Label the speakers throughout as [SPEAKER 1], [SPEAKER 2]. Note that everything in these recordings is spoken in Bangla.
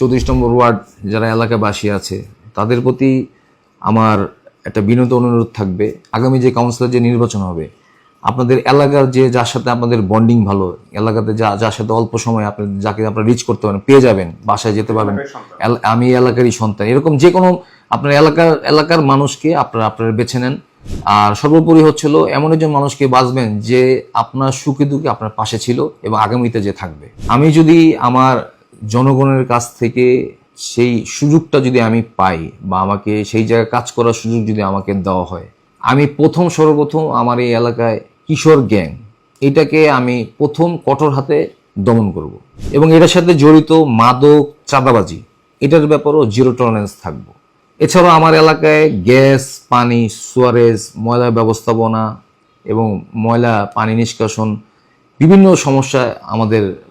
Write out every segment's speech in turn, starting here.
[SPEAKER 1] 34 নম্বর ওয়ার্ড যারা এলাকাবাসী আছে তাদের প্রতি আমার একটা বিনীত অনুরোধ থাকবে, আগামী যে কাউন্সিলর যে নির্বাচন হবে, আপনাদের এলাকার যে যার সাথে আপনাদের বন্ডিং ভালো, এলাকাতে যার সাথে অল্প সময় আপনি যাকে আপনারা রিচ করতে পারেন, পেয়ে যাবেন, বাসায় যেতে পারবেন, আমি এলাকারই সন্তান, এরকম যে কোনো আপনার এলাকার মানুষকে আপনারা বেছে নেন। আর সর্বোপরি হচ্ছিল এমন একজন মানুষকে বাঁচবেন যে আপনার সুখে দুঃখে আপনার পাশে ছিল এবং আগামীতে যে থাকবে। আমি যদি আমার জনগণের কাছ থেকে সেই সুযোগটা যদি আমি পাই বা আমাকে সেই জায়গায় কাজ করার সুযোগ যদি আমাকে দেওয়া হয়, আমি সর্বপ্রথম আমার এই এলাকায় কিশোর গ্যাং এটাকে আমি প্রথম কঠোর হাতে দমন করব এবং এটার সাথে জড়িত মাদক, চাঁদাবাজি এটার ব্যাপারেও জিরো টলারেন্স থাকবো। এছাড়াও আমার এলাকায় গ্যাস, পানি, সুয়ারেজ, ময়লা ব্যবস্থাপনা এবং ময়লা পানি নিষ্কাশন বিভিন্ন সমস্যায়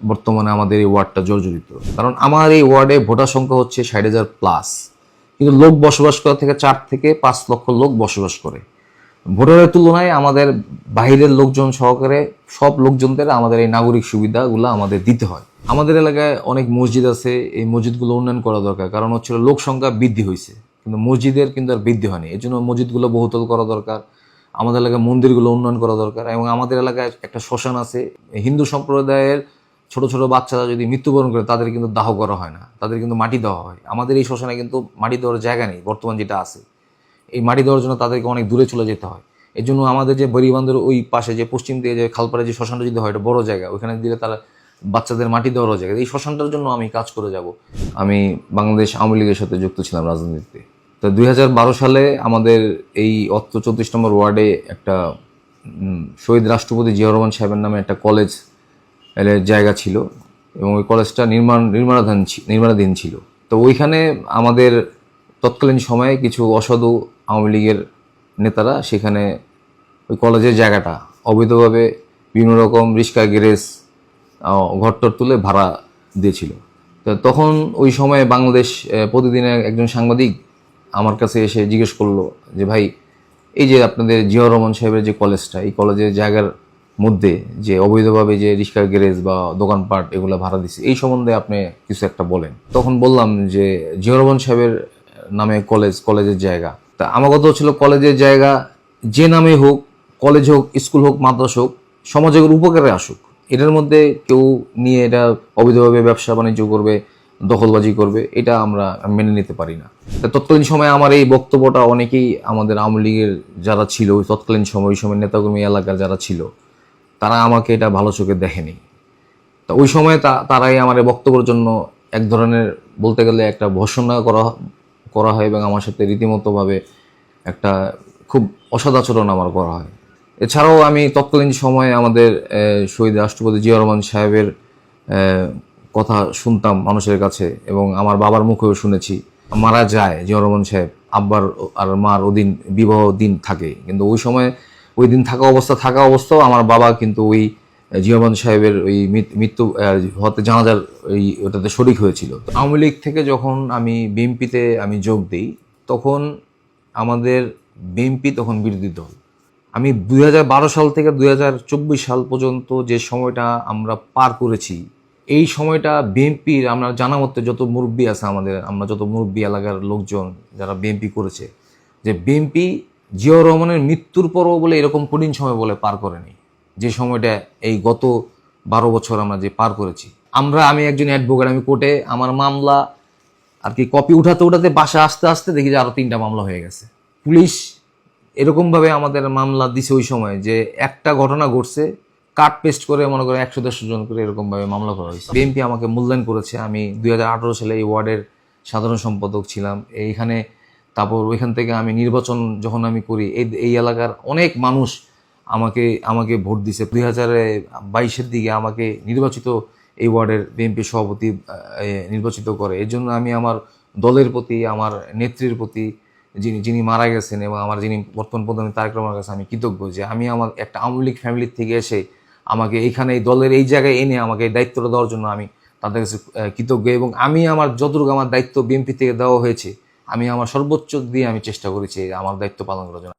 [SPEAKER 1] বর্তমানে আমাদের এই ওয়ার্ডটা জর্জরিত। কারণ আমার এই ওয়ার্ডে ভোটার সংখ্যা হচ্ছে 60,000 প্লাস, কিন্তু লোক বসবাস করা থেকে 4 থেকে 5 লক্ষ লোক বসবাস করে। ভোটারের তুলনায় আমাদের বাহিরের লোকজন সহকারে সব লোকজনদের আমাদের এই নাগরিক সুবিধাগুলো আমাদের দিতে হয়। আমাদের এলাকায় অনেক মসজিদ আছে, এই মসজিদগুলো উন্নয়ন করা দরকার, কারণ হচ্ছে লোক সংখ্যা বৃদ্ধি হয়েছে কিন্তু মসজিদের কিন্তু আর বৃদ্ধি হয়নি। এই জন্য মসজিদগুলো বহুতল করা দরকার, আমাদের এলাকায় মন্দিরগুলো উন্নয়ন করা দরকার। এবং আমাদের এলাকায় একটা শ্মশান আছে, হিন্দু সম্প্রদায়ের ছোট ছোট বাচ্চারা যদি মৃত্যুবরণ করে তাদের কিন্তু দাহ করা হয় না, তাদের কিন্তু মাটি দেওয়া হয়। আমাদের এই শ্মশানে কিন্তু মাটি দেওয়ার জায়গা নেই বর্তমান যেটা আছে, এই মাটি দেওয়ার জন্য তাদেরকে অনেক দূরে চলে যেতে হয়। এই জন্য আমাদের যে বরিবান্ধের ওই পাশে যে পশ্চিম দিকে যে খালপাড়ে যে শ্মশানটা যদি হয়, এটা বড় জায়গা, ওইখানে দিলে তারা বাচ্চাদের মাটি দেওয়ারও জায়গা। এই শ্মশানটার জন্য আমি কাজ করে যাব। আমি বাংলাদেশ আওয়ামী লীগের সাথে যুক্ত ছিলাম রাজনীতিতে। তো 2012 সালে আমাদের এই 34 নম্বর ওয়ার্ডে একটা শহীদ রাষ্ট্রপতি জিয়াউর রহমান সাহেবের নামে একটা কলেজ জায়গা ছিল এবং ওই কলেজটা নির্মাণাধীন ছিল। তো ওইখানে আমাদের তৎকালীন সময়ে কিছু অসাধু আওয়ামী লীগের নেতারা সেখানে ওই কলেজের জায়গাটা অবৈধভাবে বিভিন্ন রকম রিক্সা, গ্যারেজ, ঘরটর তুলে ভাড়া দিয়েছিল। তো তখন ওই সময়ে বাংলাদেশ প্রতিদিনে একজন সাংবাদিক আমার কাছে এসে জিজ্ঞেস করলো যে, ভাই, এই যে আপনাদের জিয়াউর রহমান সাহেবের যে কলেজটা, এই কলেজের জায়গার মধ্যে যে অবৈধভাবে যে রিক্সা, গ্যারেজ বা দোকানপাট এগুলো ভাড়া দিচ্ছে, এই সম্বন্ধে আপনি কিছু একটা বলেন। তখন বললাম যে জিয়াউর রহমান সাহেবের নামে কলেজের জায়গা, তা আমার কথা হচ্ছিল কলেজের জায়গা যে নামে হোক, কলেজ হোক, স্কুল হোক, মাদ্রাসা হোক, সমাজের উপকারে আসুক, এটার মধ্যে কেউ নিয়ে এটা অবৈধভাবে ব্যবসা বাণিজ্য করবে, দখলবাজি করবে, এটা আমরা মেনে নিতে পারি না। তৎকালীন সময়ে আমার এই বক্তব্যটা অনেকেই আমাদের আওয়ামী লীগের যারা ছিল তৎকালীন সময়, ওই সময় নেতাকর্মী এলাকার যারা ছিল, তারা আমাকে এটা ভালো চোখে দেখেনি। তা ওই সময় তারাই আমার এই বক্তব্যের জন্য এক ধরনের বলতে গেলে একটা ভর্ৎসনা করা হয় এবং আমার সাথে রীতিমতোভাবে একটা খুব অসদাচরণ আমার করা হয়। এছাড়াও আমি তৎকালীন সময়ে আমাদের শহীদ রাষ্ট্রপতি জিয়াউর রহমান সাহেবের কথা শুনতাম মানুষের কাছে এবং আমার বাবার মুখেও শুনেছি। মারা যায় জিয়াউর রহমান সাহেব, আব্বার আর মার ওদিন বিবাহ দিন থাকে, কিন্তু ওই সময় ওই দিন থাকা অবস্থাও আমার বাবা কিন্তু ওই জিয়াউর রহমান সাহেবের ওই মৃত্যু হতে জানাজার ওটাতে শরিক হয়েছিল। আওয়ামী লীগ থেকে যখন আমি বিএনপিতে যোগ দিই, তখন আমাদের বিএনপি তখন বিরোধী দল। আমি 2012 সাল থেকে 2024 সাল পর্যন্ত যে সময়টা আমরা পার করেছি, এই সময়টা বিএনপির আমরা জানা মতে যত মুরব্বী আছে আমরা যত মুরব্বী এলাকার লোকজন যারা বিএনপি করেছে, যে বিএনপি জিয়াউর রহমানের মৃত্যুর পরও বলে এরকম কঠিন সময় বলে পার করেনি, যে সময়টা এই গত 12 বছর আমরা যে পার করেছি। আমি একজন অ্যাডভোকেট, আমি কোর্টে আমার মামলা আর কি কপি উঠাতে বাসা আসতে দেখি যে আরো 3টা মামলা হয়ে গেছে। পুলিশ এরকমভাবে আমাদের মামলা দিছে ওই সময় যে একটা ঘটনা ঘটছে, কাট পেস্ট করে মনে করে 100-150 জন করে এরকমভাবে মামলা করা হয়েছে। বিএনপি আমাকে মূল্যায়ন করেছে। আমি 2018 সালে এই ওয়ার্ডের সাধারণ সম্পাদক ছিলাম এইখানে। তারপর ওইখান থেকে আমি নির্বাচন যখন আমি করি, এই এলাকার অনেক মানুষ আমাকে ভোট দিছে। 2022-এর দিকে আমাকে এই ওয়ার্ডের বিএনপি সভাপতি নির্বাচিত করে। এর জন্য আমি আমার দলের প্রতি, আমার নেত্রীর প্রতি, যিনি মারা গেছেন এবং আমার যিনি বর্তমান প্রধানমন্ত্রী তারেক রহমানের কাছে আমি কৃতজ্ঞ যে আমি আমার একটা আওয়ামী লীগ ফ্যামিলির থেকে এসে আমাকে এইখানে এই দলের এই জায়গায় এনে আমাকে এই দায়িত্বটা দেওয়ার জন্য আমি তাদের কাছে কৃতজ্ঞ। এবং আমি আমার যতটুকু আমার দায়িত্ব বিএনপি থেকে দেওয়া হয়েছে, আমি আমার সর্বোচ্চ দিয়ে আমি চেষ্টা করেছি আমার দায়িত্ব পালন করার জন্য।